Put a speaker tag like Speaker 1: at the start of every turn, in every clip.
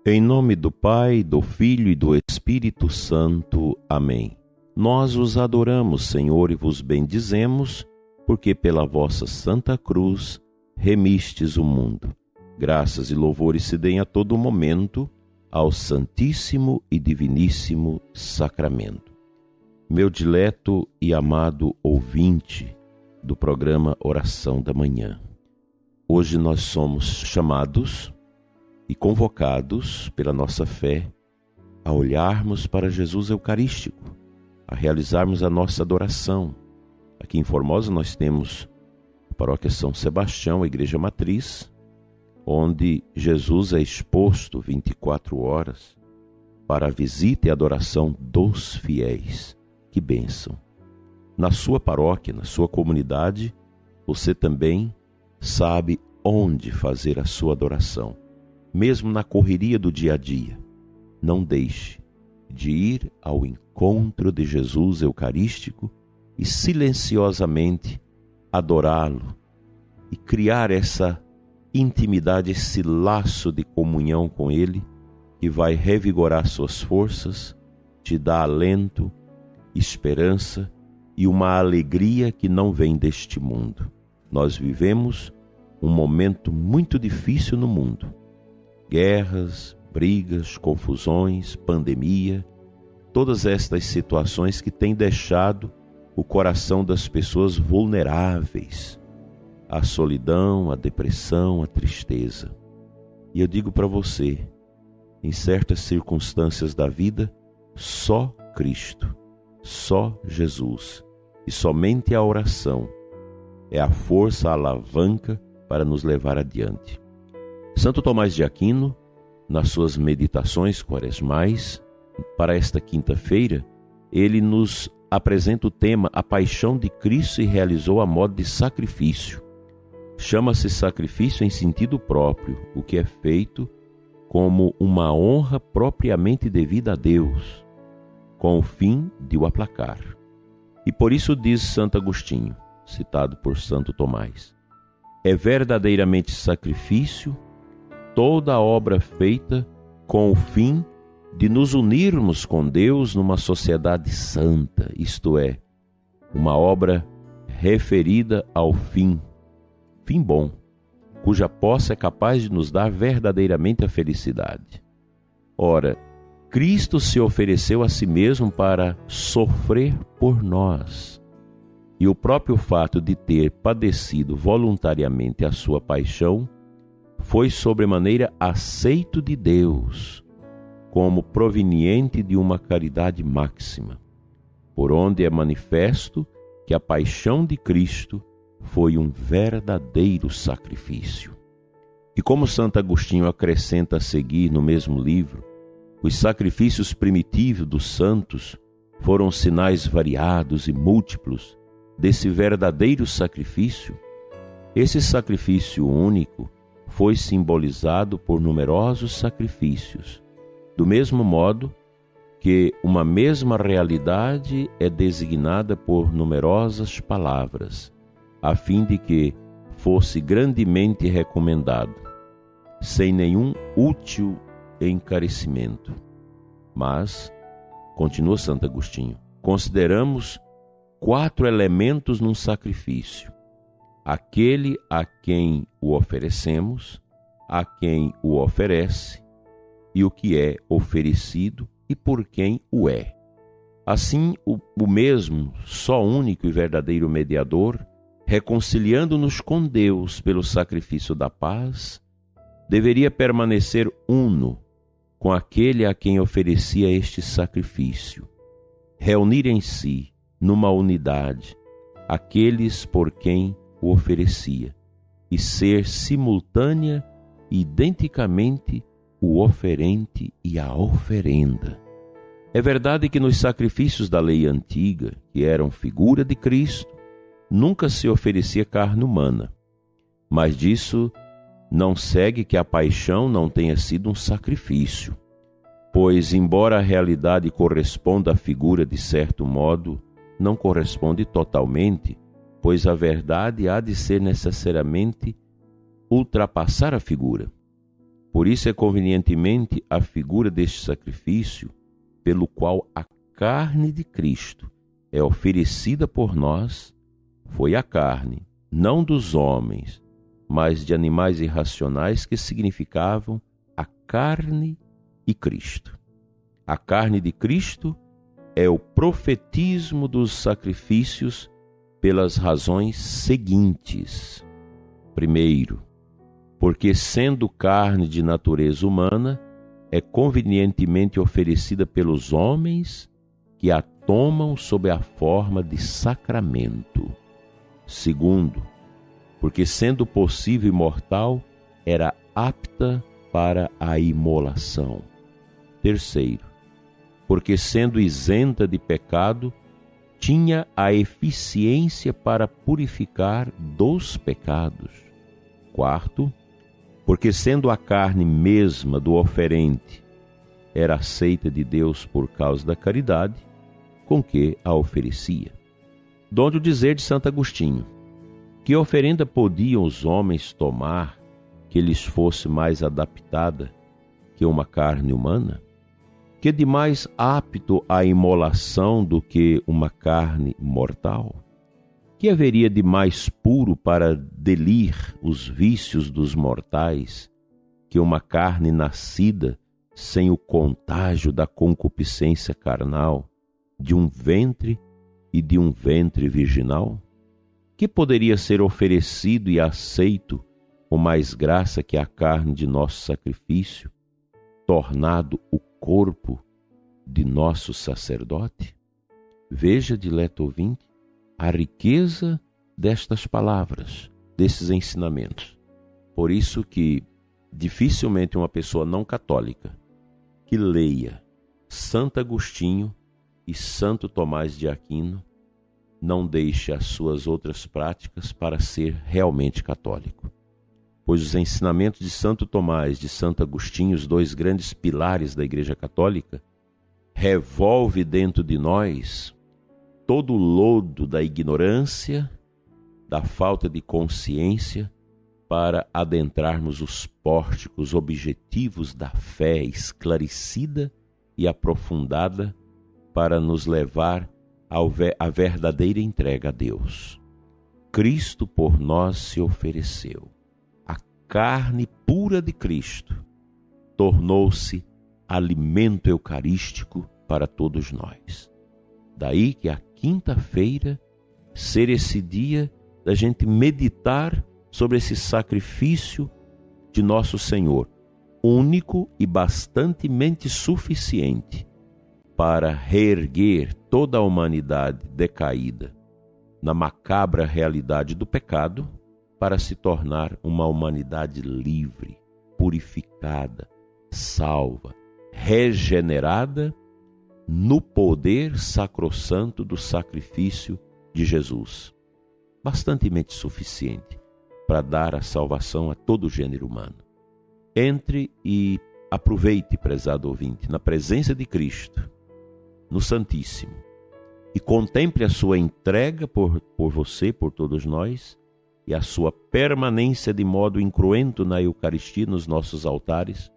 Speaker 1: Em nome do Pai, do Filho e do Espírito Santo. Amém. Nós os adoramos, Senhor, e vos bendizemos, porque pela vossa Santa Cruz remistes o mundo. Graças e louvores se deem a todo momento ao Santíssimo e Diviníssimo Sacramento. Meu dileto e amado ouvinte do programa Oração da Manhã. Hoje nós somos chamados e convocados pela nossa fé a olharmos para Jesus Eucarístico, a realizarmos a nossa adoração. Aqui em Formosa nós temos a Paróquia São Sebastião, a Igreja Matriz, onde Jesus é exposto 24 horas para a visita e adoração dos fiéis. Que bênção! Na sua paróquia, na sua comunidade, você também sabe onde fazer a sua adoração. Mesmo na correria do dia a dia, não deixe de ir ao encontro de Jesus Eucarístico e silenciosamente adorá-lo e criar essa intimidade, esse laço de comunhão com Ele que vai revigorar suas forças, te dar alento, esperança e uma alegria que não vem deste mundo. Nós vivemos um momento muito difícil no mundo. Guerras, brigas, confusões, pandemia, todas estas situações que têm deixado o coração das pessoas vulneráveis à solidão, à depressão, à tristeza. E eu digo para você, em certas circunstâncias da vida, só Cristo, só Jesus e somente a oração é a força, a alavanca para nos levar adiante. Santo Tomás de Aquino, nas suas meditações quaresmais, para esta quinta-feira, ele nos apresenta o tema A Paixão de Cristo se realizou a modo de sacrifício. Chama-se sacrifício em sentido próprio, o que é feito como uma honra propriamente devida a Deus, com o fim de o aplacar. E por isso diz Santo Agostinho, citado por Santo Tomás, é verdadeiramente sacrifício toda a obra feita com o fim de nos unirmos com Deus numa sociedade santa, isto é, uma obra referida ao fim bom, cuja posse é capaz de nos dar verdadeiramente a felicidade. Ora, Cristo se ofereceu a si mesmo para sofrer por nós, e o próprio fato de ter padecido voluntariamente a sua paixão foi sobremaneira aceito de Deus, como proveniente de uma caridade máxima, por onde é manifesto que a paixão de Cristo foi um verdadeiro sacrifício. E como Santo Agostinho acrescenta a seguir no mesmo livro, os sacrifícios primitivos dos santos foram sinais variados e múltiplos desse verdadeiro sacrifício. Esse sacrifício único foi simbolizado por numerosos sacrifícios, do mesmo modo que uma mesma realidade é designada por numerosas palavras, a fim de que fosse grandemente recomendado, sem nenhum útil encarecimento. Mas, continua Santo Agostinho, consideramos 4 elementos num sacrifício: aquele a quem o oferecemos, a quem o oferece, e o que é oferecido e por quem o é. Assim, o mesmo, só único e verdadeiro mediador, reconciliando-nos com Deus pelo sacrifício da paz, deveria permanecer uno com aquele a quem oferecia este sacrifício, reunir em si, numa unidade, aqueles por quem o oferecia, e ser simultânea e identicamente o oferente e a oferenda. É verdade que nos sacrifícios da lei antiga, que eram figura de Cristo, nunca se oferecia carne humana, mas disso não segue que a paixão não tenha sido um sacrifício, pois, embora a realidade corresponda à figura de certo modo, não corresponde totalmente, pois a verdade há de ser necessariamente ultrapassar a figura. Por isso é convenientemente a figura deste sacrifício, pelo qual a carne de Cristo é oferecida por nós, foi a carne, não dos homens, mas de animais irracionais que significavam a carne e Cristo. A carne de Cristo é o profetismo dos sacrifícios pelas razões seguintes. Primeiro, porque sendo carne de natureza humana, é convenientemente oferecida pelos homens que a tomam sob a forma de sacramento. Segundo, porque sendo possível e mortal, era apta para a imolação. Terceiro, porque sendo isenta de pecado, tinha a eficiência para purificar dos pecados. Quarto, porque sendo a carne mesma do oferente, era aceita de Deus por causa da caridade com que a oferecia. Donde o dizer de Santo Agostinho: que oferenda podiam os homens tomar que lhes fosse mais adaptada que uma carne humana? Que de mais apto à imolação do que uma carne mortal? Que haveria de mais puro para delir os vícios dos mortais que uma carne nascida sem o contágio da concupiscência carnal, de um ventre e de um ventre virginal? Que poderia ser oferecido e aceito com mais graça que a carne de nosso sacrifício, tornado o corpo de nosso sacerdote? Veja, dileto ouvinte, a riqueza destas palavras, desses ensinamentos. Por isso que dificilmente uma pessoa não católica que leia Santo Agostinho e Santo Tomás de Aquino não deixe as suas outras práticas para ser realmente católico. Pois os ensinamentos de Santo Tomás e de Santo Agostinho, os dois grandes pilares da Igreja Católica, revolve dentro de nós todo o lodo da ignorância, da falta de consciência, para adentrarmos os pórticos objetivos da fé esclarecida e aprofundada para nos levar à verdadeira entrega a Deus. Cristo por nós se ofereceu. A carne pura de Cristo tornou-se alimento eucarístico para todos nós. Daí que a quinta-feira ser esse dia da gente meditar sobre esse sacrifício de nosso Senhor, único e bastantemente suficiente para reerguer toda a humanidade decaída na macabra realidade do pecado, para se tornar uma humanidade livre, purificada, salva, regenerada no poder sacrossanto do sacrifício de Jesus, bastantemente suficiente para dar a salvação a todo o gênero humano. Entre e aproveite, prezado ouvinte, na presença de Cristo, no Santíssimo, e contemple a sua entrega por você, por todos nós, e a sua permanência de modo incruento na Eucaristia, nos nossos altares,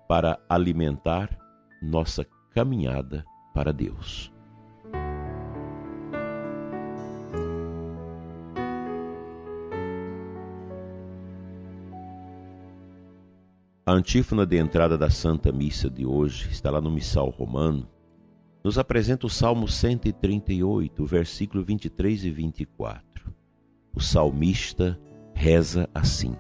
Speaker 1: para alimentar nossa caminhada para Deus. A antífona de entrada da Santa Missa de hoje está lá no Missal Romano. Nos apresenta o Salmo 138, versículo 23 e 24. O salmista reza assim: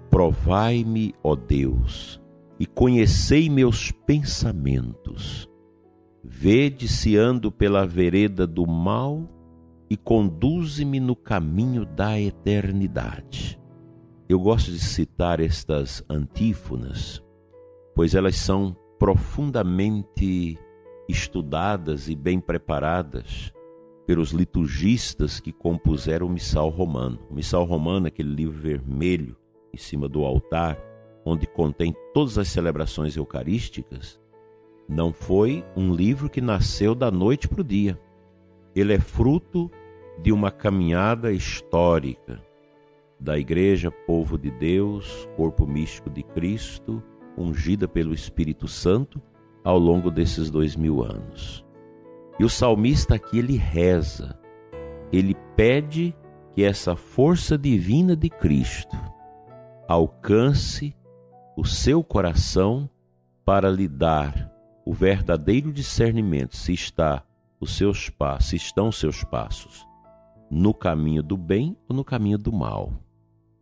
Speaker 1: Provai-me, ó Deus, e conhecei meus pensamentos. Vede se ando pela vereda do mal e conduze-me no caminho da eternidade. Eu gosto de citar estas antífonas, pois elas são profundamente estudadas e bem preparadas pelos liturgistas que compuseram o Missal Romano. O Missal Romano é aquele livro vermelho em cima do altar, onde contém todas as celebrações eucarísticas. Não foi um livro que nasceu da noite para o dia. Ele é fruto de uma caminhada histórica, da Igreja, povo de Deus, corpo místico de Cristo, ungida pelo Espírito Santo ao longo desses 2000 anos. E o salmista aqui, ele reza, ele pede que essa força divina de Cristo alcance o seu coração para lhe dar o verdadeiro discernimento se estão os seus passos no caminho do bem ou no caminho do mal.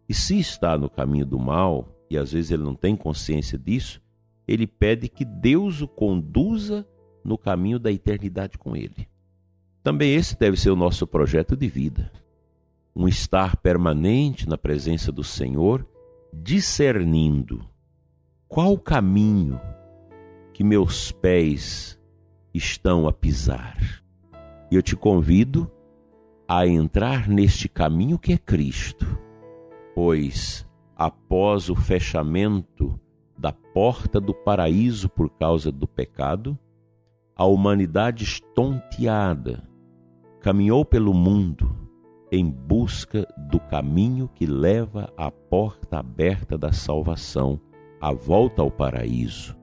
Speaker 1: E se está no caminho do mal, e às vezes ele não tem consciência disso, ele pede que Deus o conduza no caminho da eternidade com ele. Também esse deve ser o nosso projeto de vida. Um estar permanente na presença do Senhor, discernindo qual o caminho que meus pés estão a pisar. E eu te convido a entrar neste caminho que é Cristo, pois após o fechamento da porta do paraíso por causa do pecado, a humanidade estonteada caminhou pelo mundo em busca do caminho que leva à porta aberta da salvação, a volta ao paraíso.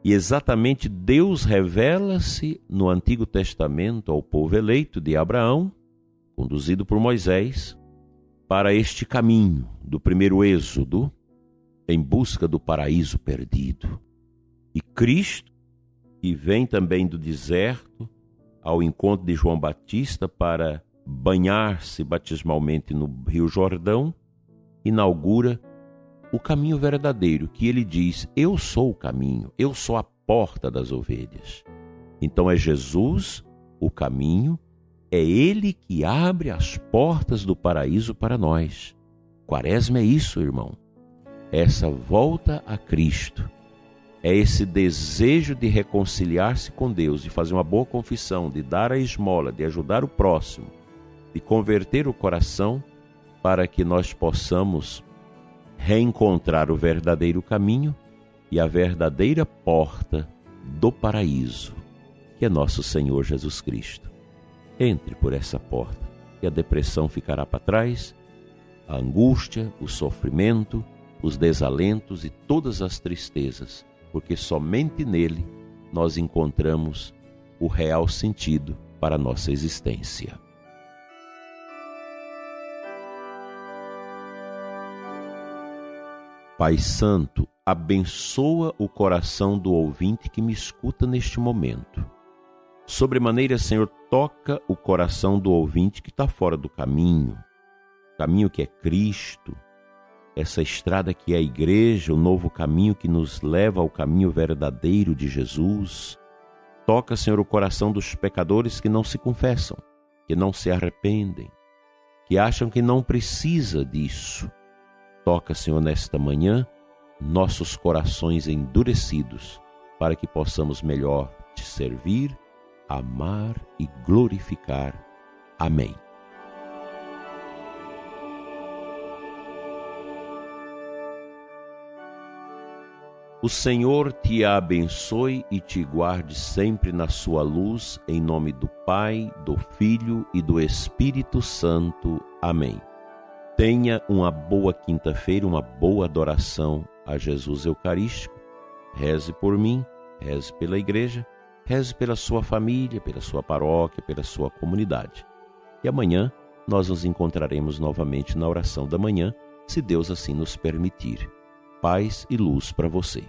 Speaker 1: E exatamente Deus revela-se no Antigo Testamento ao povo eleito de Abraão, conduzido por Moisés, para este caminho do primeiro êxodo, em busca do paraíso perdido. E Cristo, que vem também do deserto, ao encontro de João Batista para banhar-se batismalmente no Rio Jordão, inaugura o caminho verdadeiro, que ele diz: eu sou o caminho, eu sou a porta das ovelhas. Então é Jesus o caminho, é ele que abre as portas do paraíso para nós. Quaresma é isso, irmão. Essa volta a Cristo, é esse desejo de reconciliar-se com Deus, de fazer uma boa confissão, de dar a esmola, de ajudar o próximo, de converter o coração para que nós possamos reencontrar o verdadeiro caminho e a verdadeira porta do paraíso, que é nosso Senhor Jesus Cristo. Entre por essa porta e a depressão ficará para trás, a angústia, o sofrimento, os desalentos e todas as tristezas, porque somente nele nós encontramos o real sentido para a nossa existência. Pai Santo, abençoa o coração do ouvinte que me escuta neste momento. Sobremaneira, Senhor, toca o coração do ouvinte que está fora do caminho que é Cristo, essa estrada que é a igreja, o novo caminho que nos leva ao caminho verdadeiro de Jesus. Toca, Senhor, o coração dos pecadores que não se confessam, que não se arrependem, que acham que não precisa disso. Toca, Senhor, nesta manhã, nossos corações endurecidos, para que possamos melhor te servir, amar e glorificar. Amém. O Senhor te abençoe e te guarde sempre na sua luz, em nome do Pai, do Filho e do Espírito Santo. Amém. Tenha uma boa quinta-feira, uma boa adoração a Jesus Eucarístico. Reze por mim, reze pela igreja, reze pela sua família, pela sua paróquia, pela sua comunidade. E amanhã nós nos encontraremos novamente na oração da manhã, se Deus assim nos permitir. Paz e luz para você.